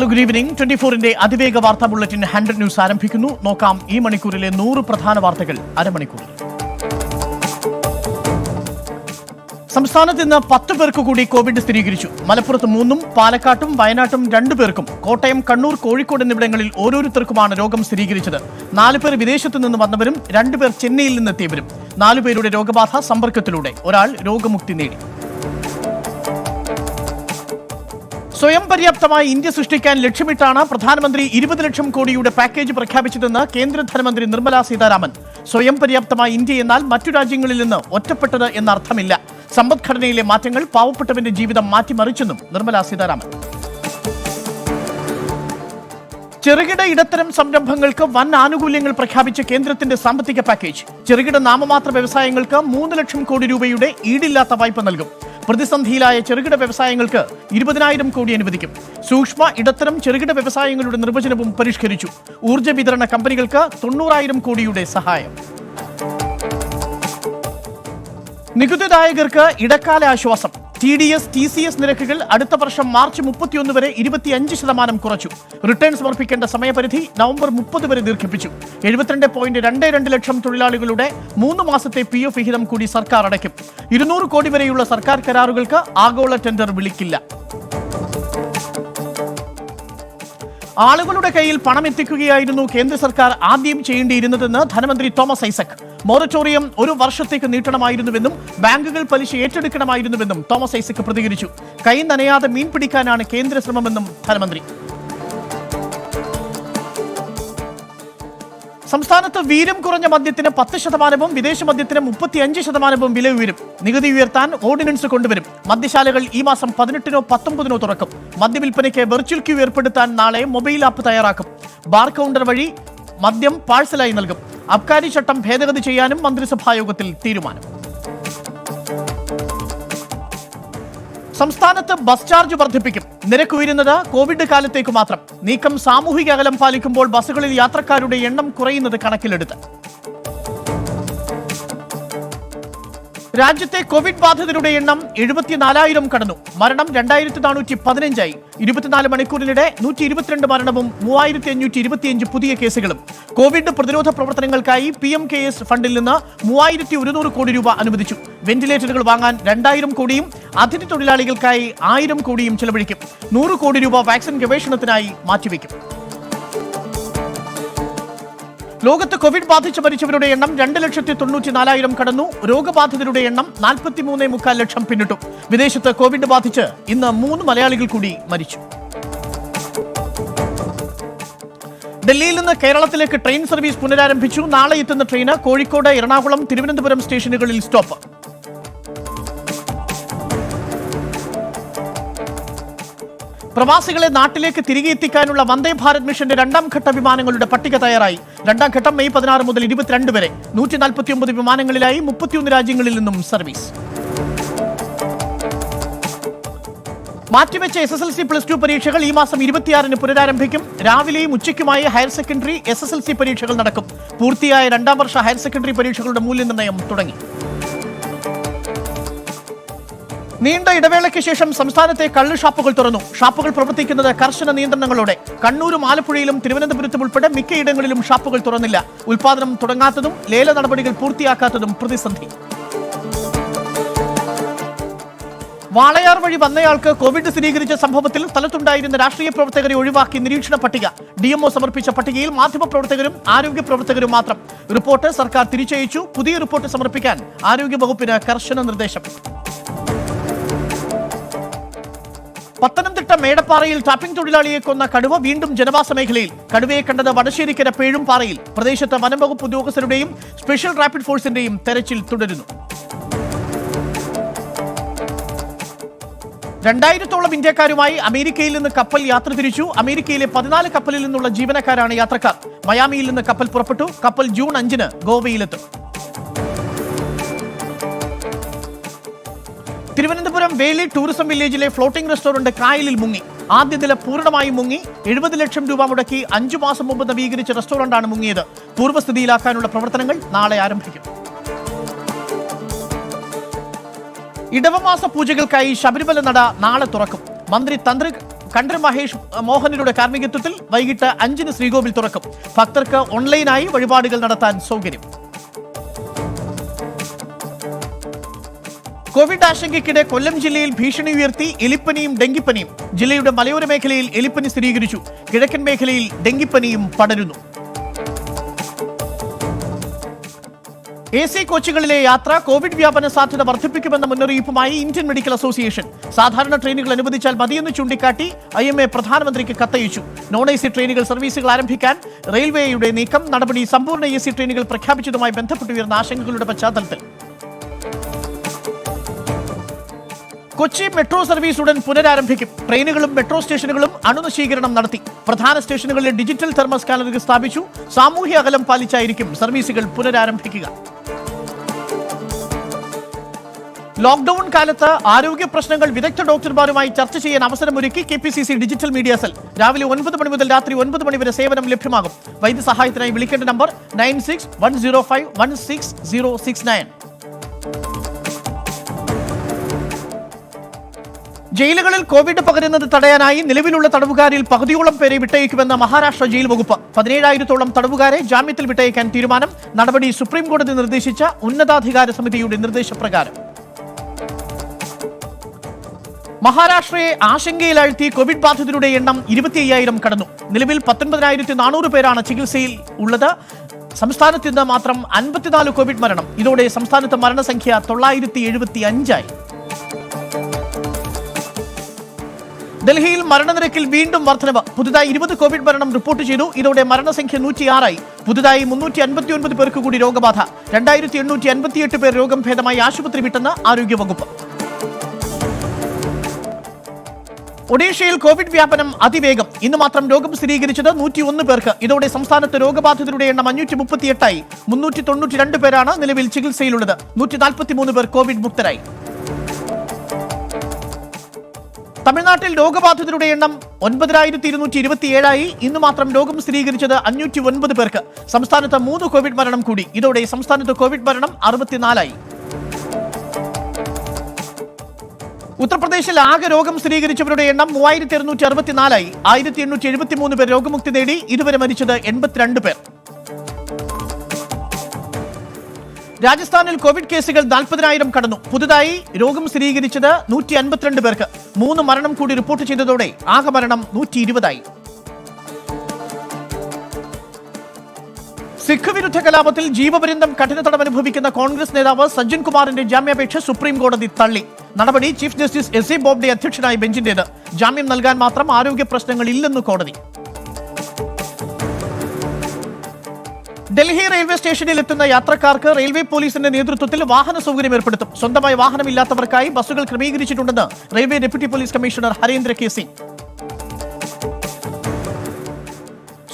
Hello, good evening. 24-ന്റെ അതിവേഗ വാർത്താ bulletin 100 news ആരംഭിക്കുന്നു. നോക്കാം ഈ മണിക്കൂറിലെ 100 പ്രധാന വാർത്തകൾ അരമണിക്കൂറിൽ. സംസ്ഥാനത്ത് ഇന്ന് 10 പേർക്ക് കൂടി കോവിഡ് സ്ഥിരീകരിച്ചു. മലപ്പുറത്ത് 3-ഉം പാലക്കാട്ടും വയനാട്ടും 2 പേർക്കും, കോട്ടയം, കണ്ണൂർ, കോഴിക്കോട് എന്നിവിടങ്ങളിൽ ഓരോരുത്തർക്കുമാണ് രോഗം സ്ഥിരീകരിച്ചത്. 4 പേർ വിദേശത്തു നിന്ന് വന്നവരും 2 പേർ ചെന്നൈയിൽ നിന്നെത്തിയവരും. 4 പേരുടെ രോഗബാധ സമ്പർക്കത്തിലൂടെ, ഒരാൾ രോഗമുക്തി നേടി. സ്വയം പര്യാപ്തമായി ഇന്ത്യ സൃഷ്ടിക്കാൻ ലക്ഷ്യമിട്ടാണ് പ്രധാനമന്ത്രി 20 ലക്ഷം കോടിയുടെ പാക്കേജ് പ്രഖ്യാപിച്ചതെന്ന് കേന്ദ്ര ധനമന്ത്രി നിർമ്മല സീതാരാമൻ. സ്വയം പര്യാപ്തമായ ഇന്ത്യ എന്നാൽ മറ്റു രാജ്യങ്ങളിൽ നിന്ന് ഒറ്റപ്പെട്ടത് എന്നർത്ഥമില്ല. സമ്പദ്ഘടനയിലെ മാറ്റങ്ങൾ പാവപ്പെട്ടവന്റെ ജീവിതം മാറ്റിമറിച്ചെന്നും നിർമ്മല സീതാരാമൻ. ചെറുകിട ഇടത്തരം സംരംഭങ്ങൾക്ക് വൻ ആനുകൂല്യങ്ങൾ പ്രഖ്യാപിച്ച കേന്ദ്രത്തിന്റെ സാമ്പത്തിക പാക്കേജ്. ചെറുകിട നാമമാത്ര വ്യവസായങ്ങൾക്ക് 3 ലക്ഷം കോടി രൂപയുടെ ഈടില്ലാത്ത വായ്പ നൽകും. പ്രതിസന്ധിയിലായ ചെറുകിട വ്യവസായങ്ങൾക്ക് 20,000 കോടി അനുവദിക്കും. സൂക്ഷ്മ, ഇടത്തരം, ചെറുകിട വ്യവസായങ്ങളുടെ നിർവചനവും പരിഷ്കരിച്ചു. ഊർജ്ജ വിതരണ കമ്പനികൾക്ക് 90,000 കോടിയുടെ സഹായം. നികുതിദായകർക്ക് ഇടക്കാല ആശ്വാസം. TDS, TCS നിരക്കുകൾ അടുത്ത വർഷം മാർച്ച് 31 വരെ 25% കുറച്ചു. റിട്ടേൺ സമർപ്പിക്കേണ്ട സമയപരിധി നവംബർ 30 വരെ ദീർഘിപ്പിച്ചു. 72.22 ലക്ഷം തൊഴിലാളികളുടെ 3 മാസത്തെ PF വിഹിതം കൂടി സർക്കാർ അടയ്ക്കും. 200 കോടി വരെയുള്ള സർക്കാർ കരാറുകൾക്ക് ആഗോള ടെൻഡർ വിളിക്കില്ല. ആളുകളുടെ കയ്യിൽ പണം എത്തിക്കുകയായിരുന്നു കേന്ദ്ര സർക്കാർ ആദ്യം ചെയ്യേണ്ടിയിരുന്നതെന്ന് ധനമന്ത്രി തോമസ് ഐസക്. മൊറട്ടോറിയം 1 വർഷത്തേക്ക് നീട്ടണമായിരുന്നുവെന്നും ബാങ്കുകൾ പലിശ ഏറ്റെടുക്കണമായിരുന്നുവെന്നും തോമസ് ഐസക് പ്രതികരിച്ചു. കൈ നനയാതെ മീൻ പിടിക്കാനാണ് കേന്ദ്ര ശ്രമമെന്നും ധനമന്ത്രി. സംസ്ഥാനത്ത് വീര്യം കുറഞ്ഞ മദ്യത്തിന് 10%, വിദേശ മദ്യത്തിന് 35% വില ഉയരും. നികുതി ഉയർത്താൻ ഓർഡിനൻസ് കൊണ്ടുവരും. മദ്യശാലകൾ ഈ മാസം 18-നോ 19-നോ തുറക്കും. മദ്യവിൽപ്പനയ്ക്ക് വെർച്വൽ ക്യൂ ഏർപ്പെടുത്താൻ നാളെ മൊബൈൽ ആപ്പ് തയ്യാറാക്കും. ബാർ കൗണ്ടർ വഴി മദ്യം പാഴ്സലായി നൽകും. അബ്കാരി ചട്ടം ഭേദഗതി ചെയ്യാനും മന്ത്രിസഭായോഗത്തിൽ തീരുമാനം. സംസ്ഥാനത്ത് ബസ് ചാർജ് വർദ്ധിപ്പിക്കും. നിരക്ക് ഉയരുന്നത് കോവിഡ് കാലത്തേക്ക് മാത്രം. നീക്കം സാമൂഹിക അകലം പാലിക്കുമ്പോൾ ബസ്സുകളിൽ യാത്രക്കാരുടെ എണ്ണം കുറയുന്നത് കണക്കിലെടുത്ത്. രാജ്യത്തെ കോവിഡ് ബാധിതരുടെ എണ്ണം 74,000 കടന്നു. മരണം 2,415ആയി. 24 മണിക്കൂറിനിടെ 122 മരണവും 3,525 പുതിയ കേസുകളും. കോവിഡ് പ്രതിരോധ പ്രവർത്തനങ്ങൾക്കായി PMKS ഫണ്ടിൽ നിന്ന് 3,100 കോടി രൂപ അനുവദിച്ചു. വെന്റിലേറ്ററുകൾ വാങ്ങാൻ 2,000 കോടിയും അതിഥി തൊഴിലാളികൾക്കായി 1,000 കോടിയും ചെലവഴിക്കും. 100 കോടി രൂപ വാക്സിൻ ഗവേഷണത്തിനായി മാറ്റിവെക്കും. ലോകത്ത് കോവിഡ് ബാധിച്ച് മരിച്ചവരുടെ എണ്ണം 2,94,000 കടന്നു. രോഗബാധിതരുടെ എണ്ണം 43.4 ലക്ഷം പിന്നിട്ടു. വിദേശത്ത് കോവിഡ് ബാധിച്ച് ഇന്ന് 3 മലയാളികൾ കൂടി മരിച്ചു. ഡൽഹിയിൽ നിന്ന് കേരളത്തിലേക്ക് ട്രെയിൻ സർവീസ് പുനരാരംഭിച്ചു. നാളെ എത്തുന്ന ട്രെയിന് കോഴിക്കോട്, എറണാകുളം, തിരുവനന്തപുരം സ്റ്റേഷനുകളിൽ സ്റ്റോപ്പ്. പ്രവാസികളെ നാട്ടിലേക്ക് തിരികെ എത്തിക്കാനുള്ള വന്ദേ ഭാരത് മിഷന്റെ 2ാം ഘട്ട വിമാനങ്ങളുടെ പട്ടിക തയ്യാറായി. 2ാം ഘട്ടം മെയ് 16 മുതൽ 22 വരെ. 149 വിമാനങ്ങളിലായി 31 രാജ്യങ്ങളിൽ നിന്നും സർവീസ്. മാറ്റിവെച്ച SSLC+2 പരീക്ഷകൾ ഈ മാസം 26-ന് പുനരാരംഭിക്കും. രാവിലെയും ഉച്ചയ്ക്കുമായി ഹയർ സെക്കൻഡറി SSLC പരീക്ഷകൾ നടക്കും. പൂർത്തിയായ 2ാം വർഷ ഹയർ സെക്കൻഡറി പരീക്ഷകളുടെ മൂല്യനിർണ്ണയം തുടങ്ങി. നീണ്ട ഇടവേളയ്ക്ക് ശേഷം സംസ്ഥാനത്തെ കള്ള് ഷാപ്പുകൾ തുറന്നു. ഷാപ്പുകൾ പ്രവർത്തിക്കുന്നത് കർശന നിയന്ത്രണങ്ങളോടെ. കണ്ണൂരും ആലപ്പുഴയിലും തിരുവനന്തപുരത്തും ഉൾപ്പെടെ മിക്കയിടങ്ങളിലും ഷാപ്പുകൾ തുറന്നില്ല. ഉൽപാദനം തുടങ്ങാത്തതും ലേല നടപടികൾ പൂർത്തിയാക്കാത്തതും പ്രതിസന്ധി. വാളയാർ വഴി വന്നയാൾക്ക് കോവിഡ് സ്ഥിരീകരിച്ച സംഭവത്തിൽ സ്ഥലത്തുണ്ടായിരുന്ന രാഷ്ട്രീയ പ്രവർത്തകരെ ഒഴിവാക്കി നിരീക്ഷണ പട്ടിക. DMO സമർപ്പിച്ച പട്ടികയിൽ മാധ്യമപ്രവർത്തകരും ആരോഗ്യ പ്രവർത്തകരും മാത്രം. റിപ്പോർട്ട് സർക്കാർ തിരിച്ചയച്ചു. പുതിയ റിപ്പോർട്ട് സമർപ്പിക്കാൻ ആരോഗ്യ വകുപ്പിന് കർശന നിർദ്ദേശം. പത്തനംതിട്ട മേടപ്പാറയിൽ ടാപ്പിംഗ് തൊഴിലാളിയെ കൊന്ന കടുവ വീണ്ടും ജനവാസ മേഖലയിൽ. കടുവയെ കണ്ടത് വടശ്ശേരിക്കര പേഴുംപാറയിൽ. പ്രദേശത്ത് വനംവകുപ്പ് ഉദ്യോഗസ്ഥരുടെയും സ്പെഷ്യൽ റാപ്പിഡ് ഫോഴ്സിന്റെയും തെരച്ചിൽ തുടരുന്നു. 2,000-ഓളം ഇന്ത്യക്കാരുമായി അമേരിക്കയിൽ നിന്ന് കപ്പൽ യാത്ര തിരിച്ചു. അമേരിക്കയിലെ 14 കപ്പലിൽ നിന്നുള്ള ജീവനക്കാരാണ് യാത്രക്കാർ. മയാമിയിൽ നിന്ന് കപ്പൽ പുറപ്പെട്ടു. കപ്പൽ ജൂൺ 5-ന് ഗോവയിലെത്തും. തിരുവനന്തപുരം വേലി ടൂറിസം വില്ലേജിലെ ഫ്ലോട്ടിംഗ് റെസ്റ്റോറന്റ് കായലിൽ മുങ്ങി. ആദ്യ നില പൂർണ്ണമായും മുങ്ങി. 70 ലക്ഷം രൂപ മുടക്കി 5 മാസം മുമ്പ് നവീകരിച്ച റെസ്റ്റോറന്റാണ് മുങ്ങിയത്. പൂർവ്വസ്ഥിതിയിലാക്കാനുള്ള പ്രവർത്തനങ്ങൾ നാളെ ആരംഭിക്കും. ഇടവമാസ പൂജകൾക്കായി ശബരിമല നട നാളെ തുറക്കും. മന്ത്രി കണ്ഠർ മഹേഷ് മോഹനരുടെ കാർമ്മികത്വത്തിൽ വൈകിട്ട് 5-ന് ശ്രീകോവിൽ തുറക്കും. ഭക്തർക്ക് ഓൺലൈനായി വഴിപാടുകൾ നടത്താൻ സൗകര്യം. കോവിഡ് ആശങ്കയ്ക്കിടെ കൊല്ലം ജില്ലയിൽ ഭീഷണി ഉയർത്തി എലിപ്പനിയും ഡെങ്കിപ്പനിയും. ജില്ലയുടെ മലയോര മേഖലയിൽ എലിപ്പനി സ്ഥിരീകരിച്ചു. കിഴക്കൻ മേഖലയിൽ ഡെങ്കിപ്പനിയും പടരുന്നു. AC കോച്ചുകളിലെ യാത്ര കോവിഡ് വ്യാപന സാധ്യത വർദ്ധിപ്പിക്കുമെന്ന മുന്നറിയിപ്പുമായി ഇന്ത്യൻ മെഡിക്കൽ അസോസിയേഷൻ. സാധാരണ ട്രെയിനുകൾ അനുവദിച്ചാൽ മതിയെന്ന് ചൂണ്ടിക്കാട്ടി IMA പ്രധാനമന്ത്രിക്ക് കത്തയച്ചു. non-AC ട്രെയിനുകൾ സർവീസുകൾ ആരംഭിക്കാൻ റെയിൽവേയുടെ നീക്കം. നടപടി സമ്പൂർണ്ണ AC ട്രെയിനുകൾ പ്രഖ്യാപിച്ചതുമായി ബന്ധപ്പെട്ടുയർന്ന ആശങ്കകളുടെ പശ്ചാത്തലത്തിൽ. കൊച്ചി മെട്രോ സർവീസ് ഉടൻ പുനരാരംഭിക്കും. ട്രെയിനുകളും മെട്രോ സ്റ്റേഷനുകളും അണുനശീകരണം നടത്തി. പ്രധാന സ്റ്റേഷനുകളിലെ ഡിജിറ്റൽ തെർമൽ സ്കാനറുകൾ സ്ഥാപിച്ചു. സാമൂഹ്യ അകലം പാലിച്ചായിരിക്കും സർവീസുകൾ പുനരാരംഭിക്കുക. ലോക്ഡൌൺ കാലത്ത് ആരോഗ്യ പ്രശ്നങ്ങൾ വിദഗ്ധ ഡോക്ടർമാരുമായി ചർച്ച ചെയ്യാൻ അവസരമൊരുക്കി KPCC ഡിജിറ്റൽ മീഡിയ സെൽ. രാവിലെ 9 മണി മുതൽ രാത്രി 9 മണി വരെ സേവനം ലഭ്യമാകും. വൈദ്യസഹായത്തിനായി വിളിക്കേണ്ട നമ്പർ 9610516069. ജയിലുകളിൽ കോവിഡ് പകരുന്നത് തടയാനായി നിലവിലുള്ള തടവുകാരിൽ പകുതിയോളം പേരെ വിട്ടയക്കുമെന്ന മഹാരാഷ്ട്ര ജയിൽ വകുപ്പ്. 17,000-ഓളം തടവുകാരെ ജാമ്യത്തിൽ വിട്ടയക്കാൻ തീരുമാനം. നടപടി സുപ്രീം കോടതി നിർദ്ദേശിച്ച ഉന്നതാധികാര സമിതിയുടെ നിർദ്ദേശപ്രകാരം. മഹാരാഷ്ട്രയെ ആശങ്കയിലാഴ്ത്തി കോവിഡ് ബാധിതരുടെ എണ്ണം 25,000 കടന്നു. നിലവിൽ 19,400 പേരാണ് ചികിത്സയിൽ ഉള്ളത്. സംസ്ഥാനത്ത് ഇന്ന് മാത്രം 54 കോവിഡ് മരണം. ഇതോടെ സംസ്ഥാനത്ത് മരണസംഖ്യ 975 ആയി. ഡൽഹിയിൽ മരണനിരക്കിൽ വീണ്ടും വർധനവ്. പുതുതായി 20 കോവിഡ് മരണം റിപ്പോർട്ട് ചെയ്തു. ഇതോടെ മരണസംഖ്യ 106 ആയി. പുതുതായി 359 പേർക്ക് കൂടി രോഗബാധ. 2,858 പേർ രോഗം ഭേദമായി ആശുപത്രി വിട്ടെന്ന് ആരോഗ്യവകുപ്പ്. ഒഡീഷയിൽ കോവിഡ് വ്യാപനം അതിവേഗം. ഇന്ന് മാത്രം രോഗം സ്ഥിരീകരിച്ചത് 101 പേർക്ക്. ഇതോടെ സംസ്ഥാനത്ത് രോഗബാധിതരുടെ എണ്ണം 538 ആയി. 392 പേരാണ് നിലവിൽ ചികിത്സയിലുള്ളത്. 143 പേർ കോവിഡ് മുക്തരായി. തമിഴ്നാട്ടിൽ രോഗബാധിതരുടെ എണ്ണം 9,227 ആയി. ഇന്ന് മാത്രം രോഗം സ്ഥിരീകരിച്ചത് 509 പേർക്ക്. സംസ്ഥാനത്ത് 3 കോവിഡ് മരണം കൂടി. ഇതോടെ സംസ്ഥാനത്ത് കോവിഡ് മരണം 64 ആയി. ഉത്തർപ്രദേശിൽ ആകെ രോഗം സ്ഥിരീകരിച്ചവരുടെ എണ്ണം 3,264 ആയി. 1,873 പേർ രോഗമുക്തി നേടി. ഇതുവരെ മരിച്ചത് 82 പേർ. രാജസ്ഥാനിൽ കോവിഡ് കേസുകൾ 40,000 കടന്നു. പുതുതായി രോഗം സ്ഥിരീകരിച്ചത് 152 പേർക്ക്. 3 മരണം കൂടി റിപ്പോർട്ട് ചെയ്തതോടെ ആകെ മരണം 120 ആയി. സിഖ് വിരുദ്ധ കലാപത്തിൽ ജീവപര്യന്തം കഠിന തടവനുഭവിക്കുന്ന കോൺഗ്രസ് നേതാവ് സജ്ജൻ കുമാറിന്റെ ജാമ്യാപേക്ഷ സുപ്രീം കോടതി തള്ളി. നടപടി ചീഫ് ജസ്റ്റിസ് SA ബോബ്ഡെ അധ്യക്ഷനായ ബെഞ്ചിന്റേത്. ജാമ്യം നൽകാൻ മാത്രം ആരോഗ്യ പ്രശ്നങ്ങളില്ലെന്ന് കോടതി. ഡൽഹി റെയിൽവേ സ്റ്റേഷനിൽ എത്തുന്ന യാത്രക്കാർക്ക് റെയിൽവേ പോലീസിന്റെ നേതൃത്വത്തിൽ വാഹന സൗകര്യം ഏർപ്പെടുത്തും. സ്വന്തമായി വാഹനമില്ലാത്തവർക്കായി ബസ്സുകൾ ക്രമീകരിച്ചിട്ടുണ്ടെന്ന് railway deputy police commissioner Harendra K Singh.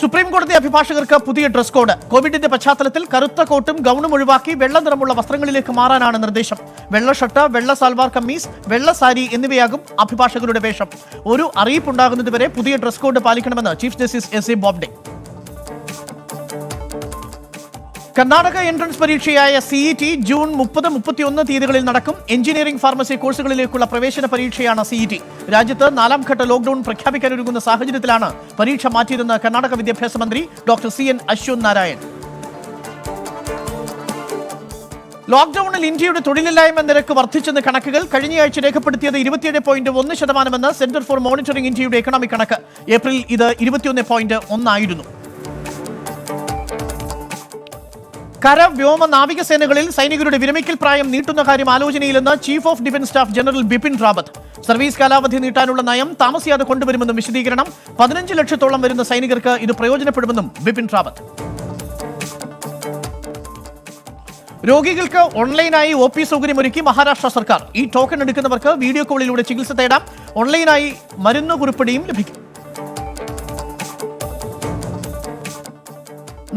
Supreme കോടതി അഭിഭാഷകർക്ക് പുതിയ ഡ്രസ് കോഡ്. കോവിഡിന്റെ പശ്ചാത്തലത്തിൽ കറുത്ത കോട്ടും ഗൗണും ഒഴിവാക്കി വെള്ള നിറമുള്ള വസ്ത്രങ്ങളിലേക്ക് മാറാനാണ് നിർദ്ദേശം. വെള്ള ഷർട്ട്, വെള്ള സൽവാർ കമ്മീസ്, വെള്ള സാരി എന്നിവയാകും അഭിഭാഷകരുടെ വേഷം. ഒരു അറിയിപ്പുണ്ടാകുന്നതുവരെ പുതിയ ഡ്രസ് കോഡ് പാലിക്കണമെന്ന് chief justice SA Bobde. Karnataka entrance പരീക്ഷയായ CET ജൂൺ 30, 31 തീയതികളിൽ നടക്കും. എഞ്ചിനീയറിംഗ്, ഫാർമസി കോഴ്സുകളിലേക്കുള്ള പ്രവേശന പരീക്ഷയാണ് CET. രാജ്യത്ത് 4ാം ഘട്ട ലോക്ഡൌൺ പ്രഖ്യാപിക്കാനൊരുങ്ങുന്ന സാഹചര്യത്തിലാണ് പരീക്ഷ മാറ്റിയതെന്ന് കർണാടക വിദ്യാഭ്യാസ മന്ത്രി ഡോക്ടർ CN അശ്വന്ത് നാരായൺ. ലോക്ഡൌണിൽ ഇന്ത്യയുടെ തൊഴിലില്ലായ്മ നിരക്ക് വർദ്ധിച്ചെന്ന് കണക്കുകൾ. കഴിഞ്ഞയാഴ്ച രേഖപ്പെടുത്തിയത് 27.1% സെന്റർ ഫോർ മോണിറ്ററിംഗ് ഇന്ത്യയുടെ എക്കണോമിക് കണക്ക്. ഏപ്രിൽ ഇത് 21.1 ആയിരുന്നു. കര, വ്യോമ, നാവികസേനകളിൽ സൈനികരുടെ വിരമിക്കൽ പ്രായം നീട്ടുന്ന കാര്യം ആലോചനയിലെന്ന് chief of defence staff general Bipin Rawat. Service കാലാവധി നീട്ടാനുള്ള നയം താമസിയാതെ കൊണ്ടുവരുമെന്നും വിശദീകരണം. 15 ലക്ഷത്തോളം വരുന്ന സൈനികർക്ക് ഇത് പ്രയോജനപ്പെടുമെന്നും ബിപിൻ റാവത്ത്. രോഗികൾക്ക് ഓൺലൈനായി OP സൗകര്യമൊരുക്കി മഹാരാഷ്ട്ര സർക്കാർ. ഈ ടോക്കൺ എടുക്കുന്നവർക്ക് വീഡിയോ കോളിലൂടെ ചികിത്സ തേടാം. ഓൺലൈനായി മരുന്ന് കുറിപ്പടിയും ലഭിക്കും.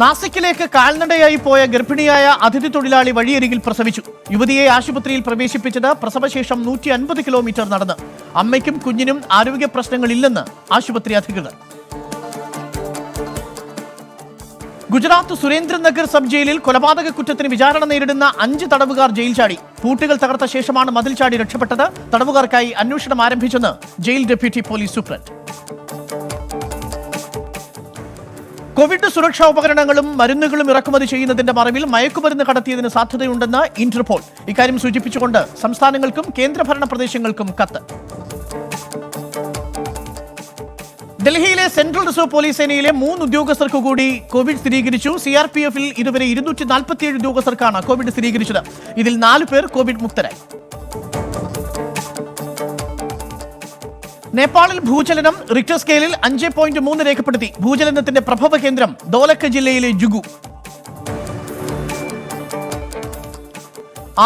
നാസിക്കിലേക്ക് കാൽനടയായി പോയ ഗർഭിണിയായ അതിഥി തൊഴിലാളി വഴിയരികിൽ പ്രസവിച്ചു. യുവതിയെ ആശുപത്രിയിൽ പ്രവേശിപ്പിച്ചത് പ്രസവശേഷം 150 കിലോമീറ്റർ നടന്ന്. അമ്മയ്ക്കും കുഞ്ഞിനും ആരോഗ്യ പ്രശ്നങ്ങളില്ലെന്ന് ആശുപത്രി അധികൃതർ. ഗുജറാത്ത് സുരേന്ദ്രനഗർ സബ് ജയിലിൽ കൊലപാതക കുറ്റത്തിന് വിചാരണ നേരിടുന്ന 5 തടവുകാർ ജയിൽ ചാടി. പൂട്ടുകൾ തകർത്ത ശേഷമാണ് മതിൽ ചാടി രക്ഷപ്പെട്ടത്. തടവുകാർക്കായി അന്വേഷണം ആരംഭിച്ചെന്ന് jail deputy police superintendent. Covid സുരക്ഷാ ഉപകരണങ്ങളും മരുന്നുകളും ഇറക്കുമതി ചെയ്യുന്നതിന്റെ മറവിൽ മയക്കുമരുന്ന് കടത്തിയതിന് സാധ്യതയുണ്ടെന്ന് ഇന്റർപോൾ. ഇക്കാര്യം സൂചിപ്പിച്ചുകൊണ്ട് സംസ്ഥാനങ്ങൾക്കും കേന്ദ്രഭരണ പ്രദേശങ്ങൾക്കും കത്ത്. ഡൽഹിയിലെ സെൻട്രൽ റിസർവ് പോലീസ് സേനയിലെ 3 ഉദ്യോഗസ്ഥർക്ക് കൂടി കോവിഡ് സ്ഥിരീകരിച്ചു. CRPF-ൽ ഇതുവരെ 247 ഉദ്യോഗസ്ഥർക്കാണ് കോവിഡ് സ്ഥിരീകരിച്ചത്. ഇതിൽ 4 പേർ കോവിഡ് മുക്തരായി. നേപ്പാളിൽ ഭൂചലനം റിക്ടർ സ്കെയിലിൽ 5.3 രേഖപ്പെടുത്തി. ഭൂചലനത്തിന്റെ പ്രഭവ കേന്ദ്രം ദോലക്ക ജില്ലയിലെ ജുഗു.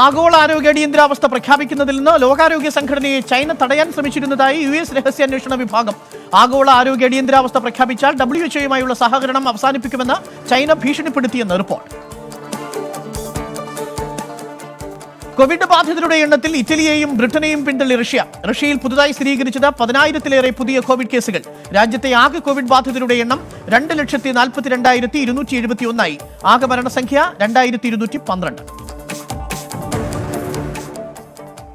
ആഗോള ആരോഗ്യ അടിയന്തരാവസ്ഥ പ്രഖ്യാപിക്കുന്നതിൽ നിന്ന് ലോകാരോഗ്യ സംഘടനയെ ചൈന തടയാൻ ശ്രമിച്ചിരുന്നതായി US രഹസ്യാന്വേഷണ വിഭാഗം. ആഗോള ആരോഗ്യ അടിയന്തരാവസ്ഥ പ്രഖ്യാപിച്ചാൽ WHO-യുമായുള്ള സഹകരണം അവസാനിപ്പിക്കുമെന്ന് ചൈന ഭീഷണിപ്പെടുത്തിയെന്ന് റിപ്പോർട്ട്. കോവിഡ് ബാധിതരുടെ എണ്ണത്തിൽ ഇറ്റലിയെയും ബ്രിട്ടനെയും പിന്തള്ളി റഷ്യ. റഷ്യയിൽ പുതുതായി സ്ഥിരീകരിച്ചത് 10,000-ലേറെ പുതിയ കോവിഡ് കേസുകൾ. രാജ്യത്തെ ആകെ കോവിഡ് ബാധിതരുടെ എണ്ണം 2,42,271. ആകെ മരണസംഖ്യ 2,212.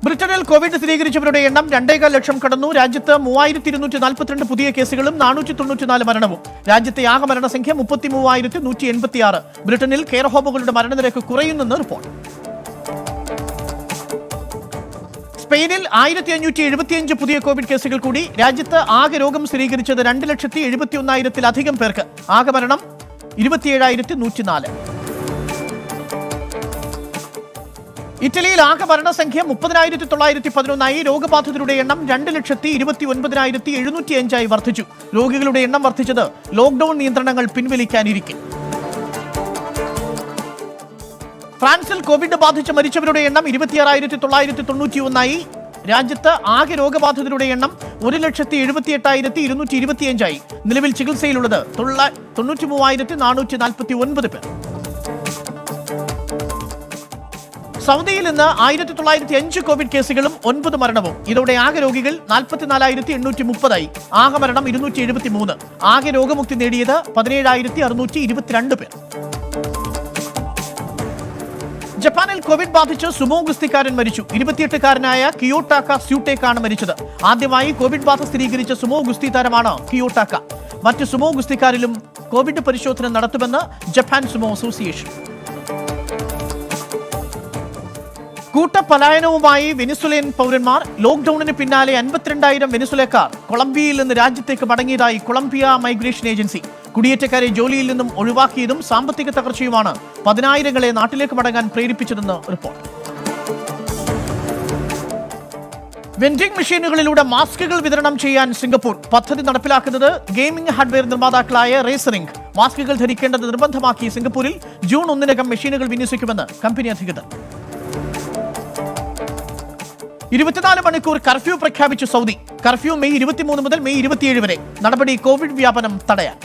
ബ്രിട്ടനിൽ കോവിഡ് സ്ഥിരീകരിച്ചവരുടെ എണ്ണം 2.25 ലക്ഷം കടന്നു. രാജ്യത്ത് 3,242 പുതിയ കേസുകളും 494 മരണവും. രാജ്യത്തെ ആകെ മരണസംഖ്യ 33,186. ബ്രിട്ടനിൽ കെയർ ഹോമുകളുടെ മരണനിരക്ക് കുറയുന്നെന്ന് റിപ്പോർട്ട്. സ്പെയിനിൽ 1,575 പുതിയ കോവിഡ് കേസുകൾ കൂടി. രാജ്യത്ത് ആകെ രോഗം സ്ഥിരീകരിച്ചത് 2,71,000-ലധികം പേർക്ക്. ആകെ മരണം 27,104. ഇറ്റലിയിൽ ആകെ മരണസംഖ്യ 30,911. രോഗബാധിതരുടെ എണ്ണം 2,29,705 വർദ്ധിച്ചു. രോഗികളുടെ എണ്ണം വർദ്ധിച്ചത് ലോക്ഡൌൺ നിയന്ത്രണങ്ങൾ പിൻവലിക്കാനിരിക്കെ. ഫ്രാൻസിൽ കോവിഡ് ബാധിച്ച് മരിച്ചവരുടെ എണ്ണം 26,991. രാജ്യത്ത് ആകെ രോഗബാധിതരുടെ എണ്ണം 1,78,225. നിലവിൽ ചികിത്സയിലുള്ളത് 93,449 പേർ. സൗദിയിൽ നിന്ന് 1,905 കോവിഡ് കേസുകളും 9 മരണവും. ഇതോടെ ആകെ രോഗികൾ 44,830. ആകെ മരണം 273. ആകെ രോഗമുക്തി നേടിയത് 17,622 പേർ. ജപ്പാനിൽ കോവിഡ് ബാധിച്ച് സുമോ ഗുസ്തിക്കാരൻ മരിച്ചു. 28-കാരനായ കിയോട്ടാക്ക സ്യൂട്ടേക്കാണ് മരിച്ചത്. ആദ്യമായി കോവിഡ് ബാധ സ്ഥിരീകരിച്ച സുമോ ഗുസ്തി താരമാണ് കിയോട്ടാക്ക. മറ്റ് സുമോ ഗുസ്തിക്കാരിലും കോവിഡ് പരിശോധന നടത്തുമെന്ന് ജപ്പാൻ സുമോ അസോസിയേഷൻ. കൂട്ടപലായനവുമായി വെനിസ്വലൻ പൗരന്മാർ. ലോക്ഡൌണിന് പിന്നാലെ 52,000 വെനിസ്വലക്കാർ കൊളംബിയയിൽ നിന്ന് രാജ്യത്തേക്ക് മടങ്ങിയതായി കൊളംബിയ മൈഗ്രേഷൻ ഏജൻസി. കുടിയേറ്റക്കാരെ ജോലിയിൽ നിന്നും ഒഴിവാക്കിയതും സാമ്പത്തിക തകർച്ചയുമാണ് 10,000-ങ്ങളെ നാട്ടിലേക്ക് മടങ്ങാൻ പ്രേരിപ്പിച്ചതെന്ന് റിപ്പോർട്ട്. വെൻഡിംഗ് മെഷീനുകളിലൂടെ മാസ്കുകൾ വിതരണം ചെയ്യാൻ സിംഗപ്പൂർ. പദ്ധതി നടപ്പിലാക്കുന്നത് ഗെയിമിംഗ് ഹാർഡ്വെയർ നിർമ്മാതാക്കളായ റേസറിംഗ്. മാസ്കുകൾ ധരിക്കേണ്ടത് നിർബന്ധമാക്കി സിംഗപ്പൂരിൽ ജൂൺ 1-നകം മെഷീനുകൾ വിന്യസിക്കുമെന്ന് കമ്പനി അധികൃതർ. 24 മണിക്കൂർ കർഫ്യൂ പ്രഖ്യാപിച്ചു സൗദി. കർഫ്യൂ മെയ് 23 മുതൽ മെയ് 27 വരെ. നടപടി കോവിഡ് വ്യാപനം തടയാൻ.